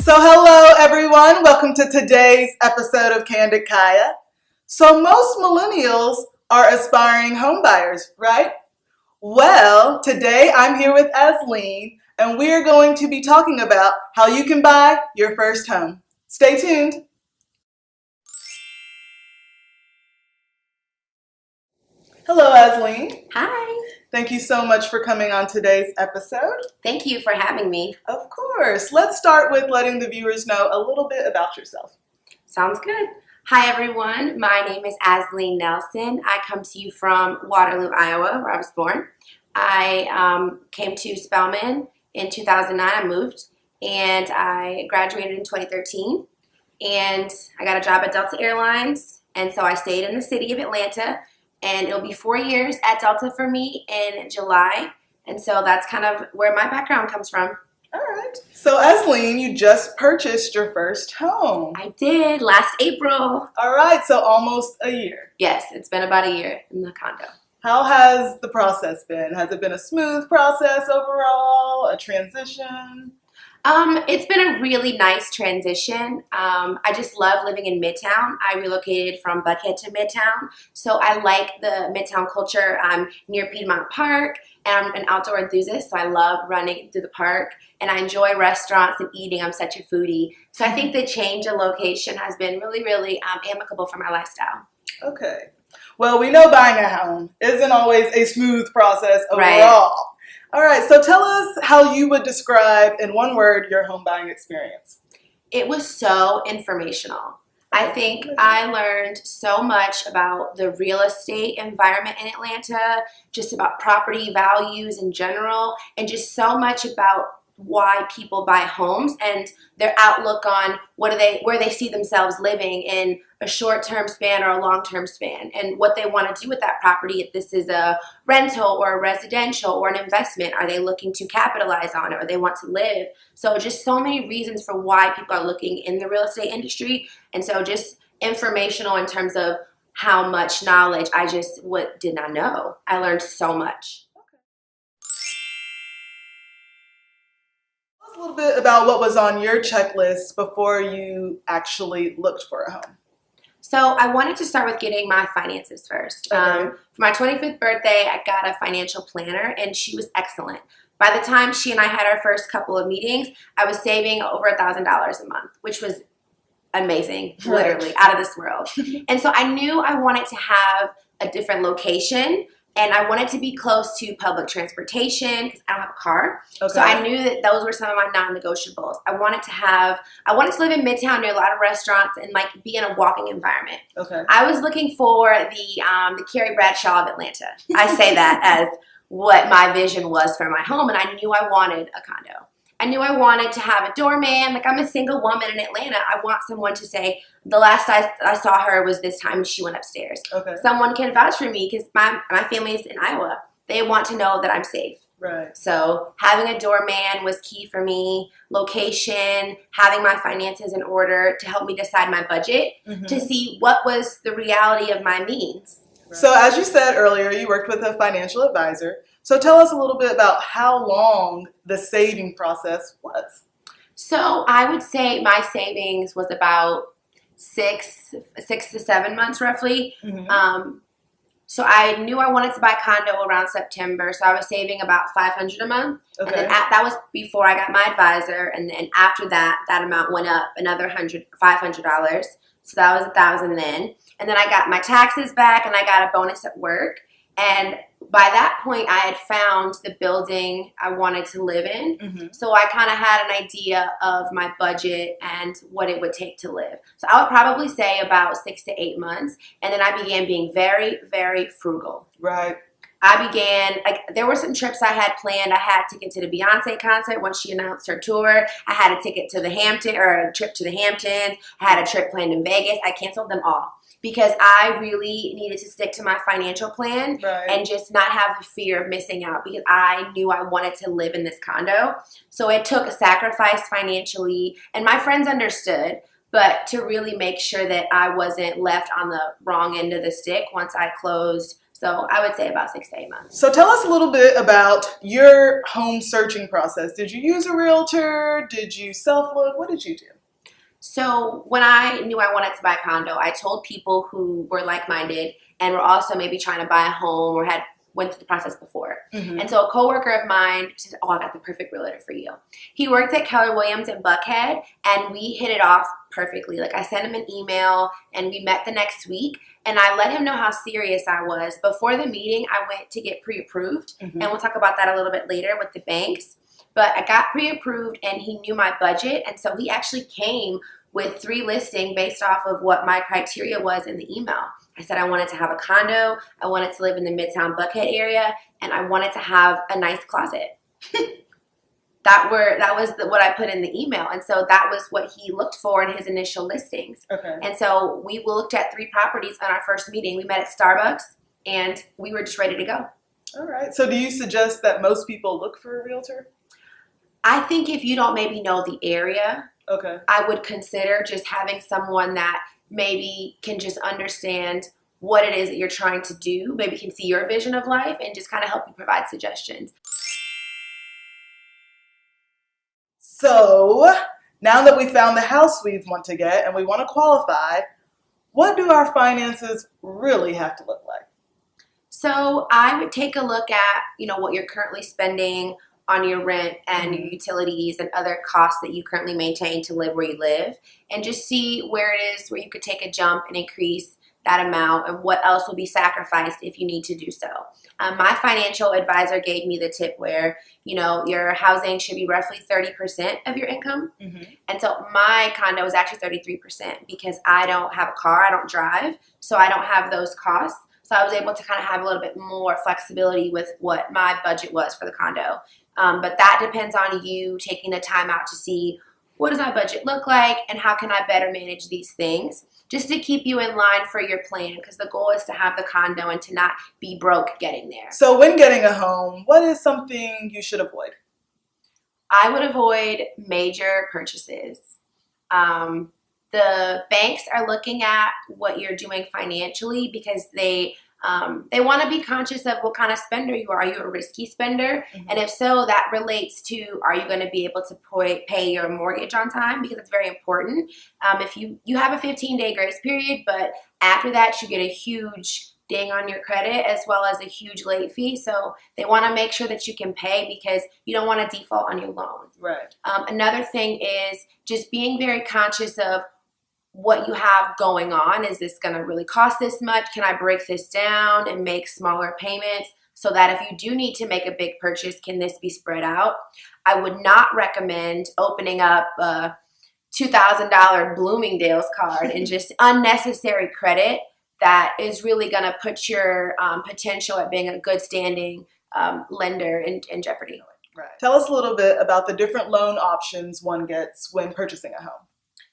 So hello everyone, welcome to today's episode of Candid Kaya. So most millennials are aspiring homebuyers, right? Well, today I'm here with Azline and we're going to be talking about how you can buy your first home. Stay tuned. Hello Azline. Hi. Thank you so much for coming on today's episode. Thank you for having me. Of course. Let's start with letting the viewers know a little bit about yourself. Sounds good. Hi, everyone. My name is Azline Nelson. I come to you from Waterloo, Iowa, where I was born. I came to Spelman in 2009. I moved, and I graduated in 2013. And I got a job at Delta Airlines, and so I stayed in the city of Atlanta. And it'll be 4 years at Delta for me in July. And so that's kind of where my background comes from. All right. So Azline, you just purchased your first home. I did last April. All right. So almost a year. Yes, it's been about a year in the condo. How has the process been? Has it been a smooth process overall? A transition? It's been a really nice transition. I just love living in Midtown. I relocated from Buckhead to Midtown, so I like the Midtown culture. I'm near Piedmont Park, and I'm an outdoor enthusiast, so I love running through the park, and I enjoy restaurants and eating. I'm such a foodie. So I think the change of location has been really amicable for my lifestyle. Okay. Well, we know buying a home isn't always a smooth process overall. Right. All right, so tell us how you would describe in one word your home buying experience. It was so informational. I think I learned so much about the real estate environment in Atlanta, just about property values in general, and just so much about why people buy homes and their outlook on where they see themselves living in a short-term span or a long-term span, and what they want to do with that property. If this is a rental or a residential or an investment, are they looking to capitalize on it, or they want to live? So just so many reasons for why people are looking in the real estate industry, and so just informational in terms of how much knowledge I just did not know. I learned so much. A little bit about what was on your checklist before you actually looked for a home. So I wanted to start with getting my finances first. Okay. For my 25th birthday, I got a financial planner, and she was excellent. By the time she and I had our first couple of meetings, I was saving over $1,000 a month, which was amazing, literally out of this world. And so I knew I wanted to have a different location, and I wanted to be close to public transportation because I don't have a car. Okay. So I knew that those were some of my non-negotiables. I wanted to live in Midtown near a lot of restaurants and like be in a walking environment. Okay. I was looking for the Carrie Bradshaw of Atlanta. I say that as what my vision was for my home, and I knew I wanted a condo. I knew I wanted to have a doorman. Like, I'm a single woman in Atlanta. I want someone to say, the last I saw her was this time she went upstairs. Okay. Someone can vouch for me because my family's in Iowa. They want to know that I'm safe. Right. So having a doorman was key for me. Location, having my finances in order to help me decide my budget, to see what was the reality of my means. Right. So as you said earlier, you worked with a financial advisor. So tell us a little bit about how long the saving process was. So I would say my savings was about six to 7 months roughly. So I knew I wanted to buy a condo around September, so I was saving about $500 a month. Okay. And then that was before I got my advisor, and then after that, that amount went up another $500. So that was $1,000 then. And then I got my taxes back, and I got a bonus at work. And by that point, I had found the building I wanted to live in. So I kind of had an idea of my budget and what it would take to live. So I would probably say about 6 to 8 months. And then I began being very frugal. Right. I began, there were some trips I had planned. I had a ticket to the Beyonce concert once she announced her tour. I had a ticket to a trip to the Hamptons. I had a trip planned in Vegas. I canceled them all because I really needed to stick to my financial plan and just not have the fear of missing out, because I knew I wanted to live in this condo. So it took a sacrifice financially, and my friends understood, but to really make sure that I wasn't left on the wrong end of the stick once I closed So I would say about 6 to 8 months. So tell us a little bit about your home searching process. Did you use a realtor? Did you self-look? What did you do? So when I knew I wanted to buy a condo, I told people who were like-minded and were also maybe trying to buy a home or had went through the process before. Mm-hmm. And so a coworker of mine said, "Oh, I got the perfect realtor for you." He worked at Keller Williams in Buckhead, and we hit it off perfectly. Like, I sent him an email, and we met the next week, and I let him know how serious I was. Before the meeting, I went to get pre-approved, Mm-hmm. and we'll talk about that a little bit later with the banks. But I got pre-approved, and he knew my budget, and so he actually came with 3 listings based off of what my criteria was in the email. I said I wanted to have a condo, I wanted to live in the Midtown Buckhead area, and I wanted to have a nice closet. That was what I put in the email, and so that was what he looked for in his initial listings. Okay. And so we looked at 3 properties on our first meeting. We met at Starbucks, and we were just ready to go. All right. So do you suggest that most people look for a realtor? I think if you don't maybe know the area, Okay. I would consider just having someone that maybe can just understand what it is that you're trying to do, maybe can see your vision of life and just kind of help you provide suggestions. So now that we found the house we want to get and we want to qualify, what do our finances really have to look like? So I would take a look at, what you're currently spending on your rent and your utilities and other costs that you currently maintain to live where you live, and just see where it is where you could take a jump and increase that amount and what else will be sacrificed if you need to do so. My financial advisor gave me the tip where, your housing should be roughly 30% of your income. Mm-hmm. And so my condo is actually 33% because I don't have a car, I don't drive, so I don't have those costs. So I was able to kind of have a little bit more flexibility with what my budget was for the condo. But that depends on you taking the time out to see what does my budget look like and how can I better manage these things, just to keep you in line for your plan, because the goal is to have the condo and to not be broke getting there. So when getting a home, what is something you should avoid? I would avoid major purchases. The banks are looking at what you're doing financially because they want to be conscious of what kind of spender you are. Are you a risky spender? Mm-hmm. And if so, that relates to, are you going to be able to pay your mortgage on time? Because it's very important. If you have a 15-day grace period, but after that you get a huge ding on your credit as well as a huge late fee. So they want to make sure that you can pay because you don't want to default on your loan. Right. Another thing is just being very conscious of what you have going on. Is this going to really cost this much? Can I break this down and make smaller payments so that if you do need to make a big purchase, can this be spread out? I would not recommend opening up a $2,000 Bloomingdale's card and just unnecessary credit that is really going to put your potential at being a good standing lender in jeopardy. Right. Tell us a little bit about the different loan options one gets when purchasing a home.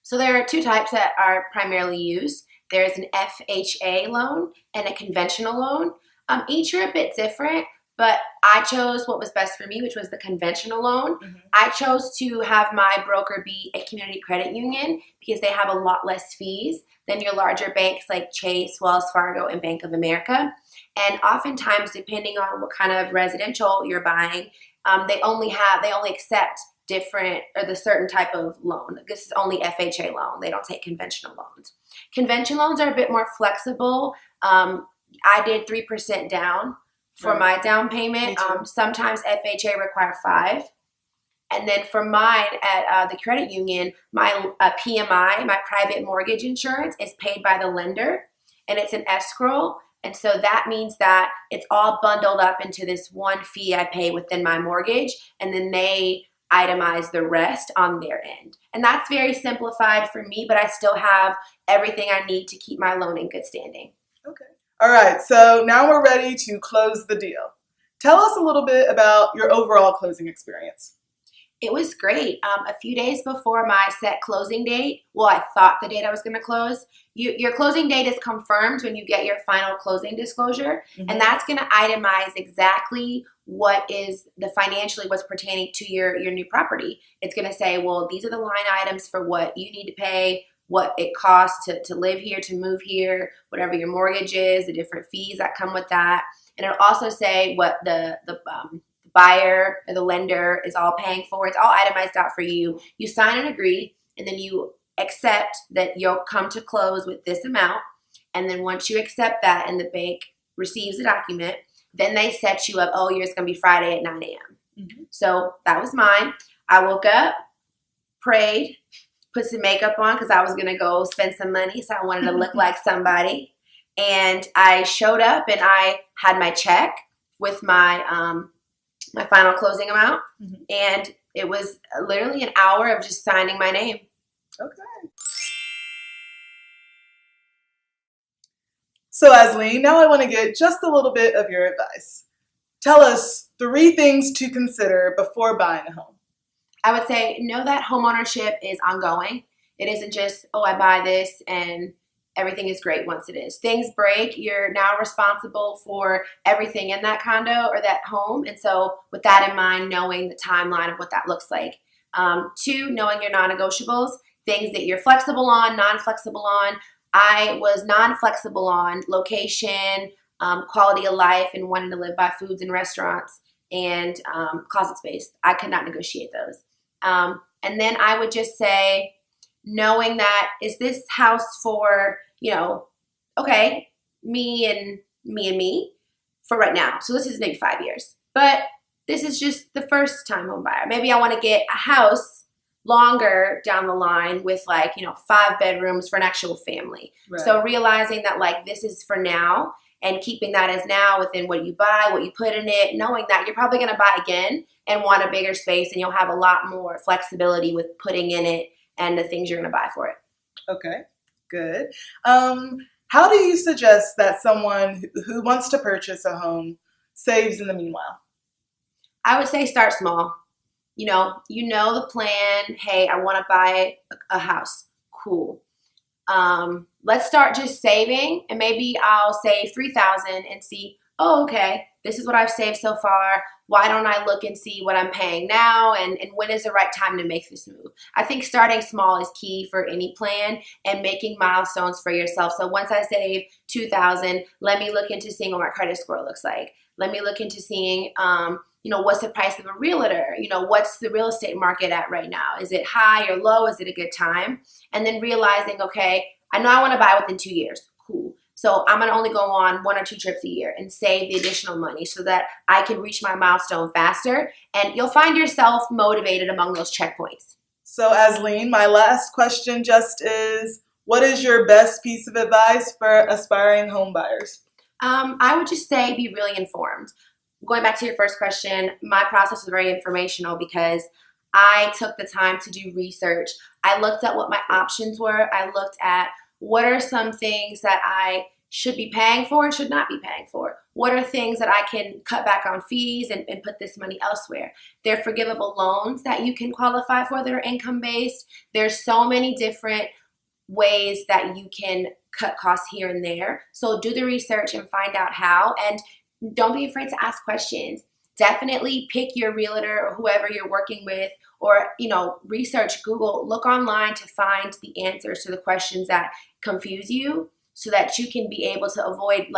So there are 2 types that are primarily used. There's an FHA loan and a conventional loan. Each are a bit different, but I chose what was best for me, which was the conventional loan. Mm-hmm. I chose to have my broker be a community credit union because they have a lot less fees than your larger banks like Chase, Wells Fargo, and Bank of America. And oftentimes, depending on what kind of residential you're buying, they only accept the certain type of loan. This is only FHA loan. They don't take conventional loans. Conventional loans are a bit more flexible. I did 3% down for my down payment. Sometimes FHA require 5%. And then for mine at the credit union, my PMI, my private mortgage insurance, is paid by the lender, and it's an escrow. And so that means that it's all bundled up into this one fee I pay within my mortgage, and then they itemize the rest on their end. And that's very simplified for me, but I still have everything I need to keep my loan in good standing. Okay. All right, so now we're ready to close the deal. Tell us a little bit about your overall closing experience. It was great. A few days before my set closing date, I thought the date I was going to close, your closing date is confirmed when you get your final closing disclosure, and that's going to itemize exactly what is financially what's pertaining to your new property. It's going to say, well, these are the line items for what you need to pay, what it costs to live here, to move here, whatever your mortgage is, the different fees that come with that. And it'll also say what the buyer or the lender is all paying for. It's all itemized out for you. You sign and agree, and then you accept that you'll come to close with this amount. And then once you accept that and the bank receives the document, then they set you up, oh, yours going to be Friday at 9 a.m. Mm-hmm. So that was mine. I woke up, prayed, put some makeup on because I was going to go spend some money. So I wanted to look like somebody. And I showed up and I had my check with my my final closing amount. Mm-hmm. And it was literally an hour of just signing my name. Okay. So Azline, now I want to get just a little bit of your advice. Tell us 3 things to consider before buying a home. I would say know that homeownership is ongoing. It isn't just, oh, I buy this and everything is great once it is. Things break. You're now responsible for everything in that condo or that home. And so with that in mind, knowing the timeline of what that looks like. 2, knowing your non-negotiables, things that you're flexible on, non-flexible on. I was non-flexible on location, quality of life, and wanting to live by foods and restaurants and closet space. I could not negotiate those. And then I would just say, knowing that is this house for, okay, me and me for right now. So this is maybe 5 years, but this is just the first time home buyer. Maybe I want to get a house longer down the line with 5 bedrooms for an actual family. Right. So realizing that this is for now and keeping that as now within what you buy, what you put in it, knowing that you're probably going to buy again and want a bigger space and you'll have a lot more flexibility with putting in it and the things you're going to buy for it. Okay, good. How do you suggest that someone who wants to purchase a home saves in the meanwhile? I would say start small. You know the plan. Hey, I want to buy a house. Cool. Let's start just saving, and maybe I'll save $3,000 and see, oh, okay, this is what I've saved so far. Why don't I look and see what I'm paying now, and when is the right time to make this move? I think starting small is key for any plan and making milestones for yourself. So once I save $2,000, let me look into seeing what my credit score looks like. Let me look into seeing, what's the price of a realtor? What's the real estate market at right now? Is it high or low? Is it a good time? And then realizing, okay, I know I want to buy within 2 years. Cool. So I'm going to only go on 1 or 2 trips a year and save the additional money so that I can reach my milestone faster. And you'll find yourself motivated among those checkpoints. So Azline, my last question just is, what is your best piece of advice for aspiring home buyers? I would just say be really informed. Going back to your first question, my process was very informational because I took the time to do research. I looked at what my options were. I looked at what are some things that I should be paying for and should not be paying for. What are things that I can cut back on fees and put this money elsewhere? There are forgivable loans that you can qualify for that are income-based. There's so many different ways that you can cut costs here and there. So do the research and find out how. And don't be afraid to ask questions. Definitely pick your realtor or whoever you're working with, or research, Google, look online to find the answers to the questions that confuse you so that you can be able to avoid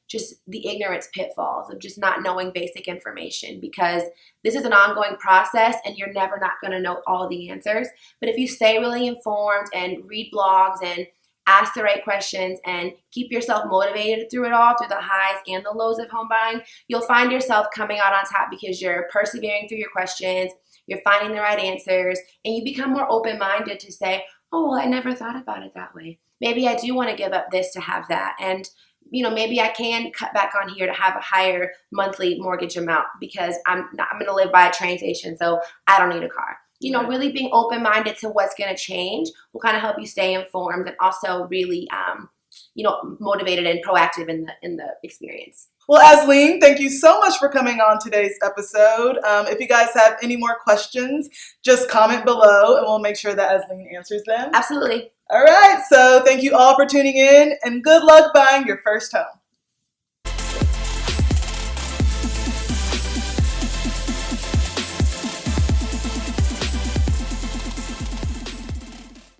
just the ignorance pitfalls of just not knowing basic information, because this is an ongoing process and you're never not going to know all the answers. But if you stay really informed and read blogs and ask the right questions and keep yourself motivated through it all, through the highs and the lows of home buying, you'll find yourself coming out on top because you're persevering through your questions, you're finding the right answers, and you become more open-minded to say, oh, well, I never thought about it that way. Maybe I do want to give up this to have that. And, maybe I can cut back on here to have a higher monthly mortgage amount because I'm going to live by a train station, so I don't need a car. Really being open-minded to what's going to change will kind of help you stay informed and also really, motivated and proactive in the experience. Well, Azline, thank you so much for coming on today's episode. If you guys have any more questions, just comment below and we'll make sure that Azline answers them. Absolutely. All right, so thank you all for tuning in and good luck buying your first home.